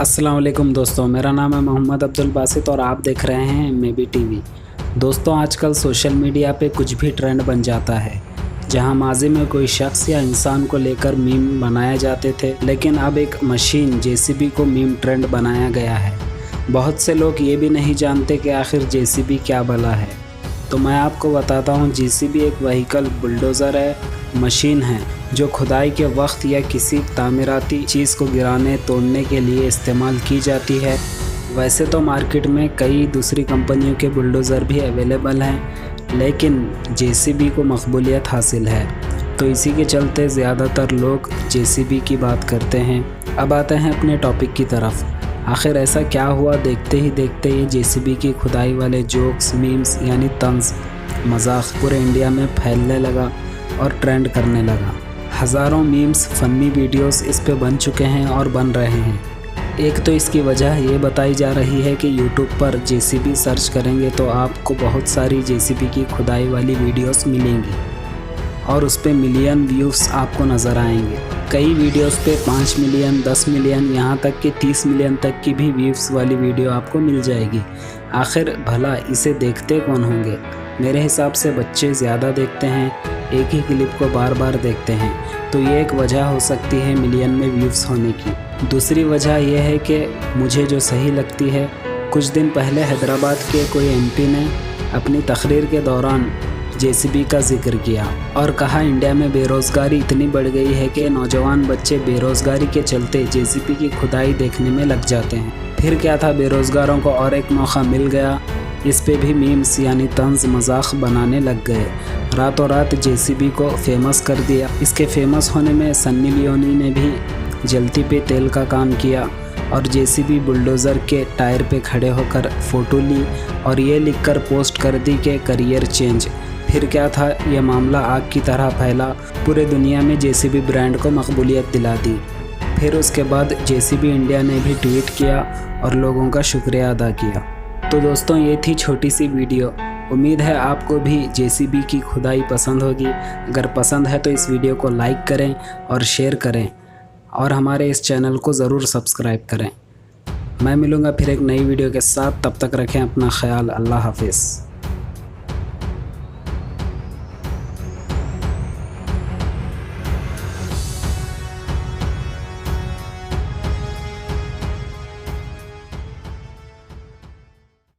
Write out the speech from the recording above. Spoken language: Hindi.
अस्सलाम वालेकुम दोस्तों, मेरा नाम है मोहम्मद अब्दुल बासित और आप देख रहे हैं एमएबी टीवी। दोस्तों, आजकल सोशल मीडिया पे कुछ भी ट्रेंड बन जाता है। जहां माजी में कोई शख्स या इंसान को लेकर मीम बनाए जाते थे, लेकिन अब एक मशीन जेसीबी को मीम ट्रेंड बनाया गया है। बहुत से लोग ये भी नहीं जानते कि आखिर जेसीबी क्या भला है। तो मैं आपको बताता हूँ, जेसीबी एक व्हीकल बुलडोज़र है, मशीन है जो खुदाई के वक्त या किसी तामीराती चीज़ को गिराने तोड़ने के लिए इस्तेमाल की जाती है। वैसे तो मार्केट में कई दूसरी कंपनियों के बुलडोज़र भी अवेलेबल हैं, लेकिन जेसीबी को मकबूलियत हासिल है, तो इसी के चलते ज़्यादातर लोग जेसीबी की बात करते हैं। अब आते हैं अपने टॉपिक की तरफ। आखिर ऐसा क्या हुआ, देखते ही देखते ये जेसीबी की खुदाई वाले जोक्स, मीम्स यानी तंज मजाक पूरे इंडिया में फैलने लगा और ट्रेंड करने लगा। हज़ारों मीम्स, फ़नी वीडियोस इस पे बन चुके हैं और बन रहे हैं। एक तो इसकी वजह ये बताई जा रही है कि यूट्यूब पर जेसीबी सर्च करेंगे तो आपको बहुत सारी जेसीबी की खुदाई वाली वीडियोस मिलेंगी और उस पर मिलियन व्यूज़ आपको नज़र आएंगे। कई वीडियोस पे 5 मिलियन, 10 मिलियन, यहाँ तक कि 30 मिलियन तक की भी व्यूज़ वाली वीडियो आपको मिल जाएगी। आखिर भला इसे देखते कौन होंगे? मेरे हिसाब से बच्चे ज़्यादा देखते हैं, एक ही क्लिप को बार बार देखते हैं, तो ये एक वजह हो सकती है मिलियन में व्यूज़ होने की। दूसरी वजह यह है कि मुझे जो सही लगती है, कुछ दिन पहले हैदराबाद के कोई एमपी ने अपनी तकरीर के दौरान जेसीबी का जिक्र किया और कहा इंडिया में बेरोज़गारी इतनी बढ़ गई है कि नौजवान बच्चे बेरोज़गारी के चलते जेसीबी की खुदाई देखने में लग जाते हैं। फिर क्या था, बेरोज़गारों को और एक मौका मिल गया, इस पे भी मीम्स यानी तंज मजाक बनाने लग गए। रातों रात जेसीबी को फेमस कर दिया। इसके फेमस होने में सन्नी लियोनी ने भी जलती पे तेल का काम किया और जेसीबी बुलडोज़र के टायर पे खड़े होकर फ़ोटो ली और ये लिखकर पोस्ट कर दी कि करियर चेंज। फिर क्या था, ये मामला आग की तरह फैला, पूरे दुनिया में जेसीबी ब्रांड को मकबूलियत दिला दी। फिर उसके बाद जेसीबी इंडिया ने भी ट्वीट किया और लोगों का शुक्रिया अदा किया। तो दोस्तों, ये थी छोटी सी वीडियो। उम्मीद है आपको भी जेसीबी की खुदाई पसंद होगी। अगर पसंद है तो इस वीडियो को लाइक करें और शेयर करें और हमारे इस चैनल को ज़रूर सब्सक्राइब करें। मैं मिलूँगा फिर एक नई वीडियो के साथ, तब तक रखें अपना ख्याल। अल्लाह हाफिज़।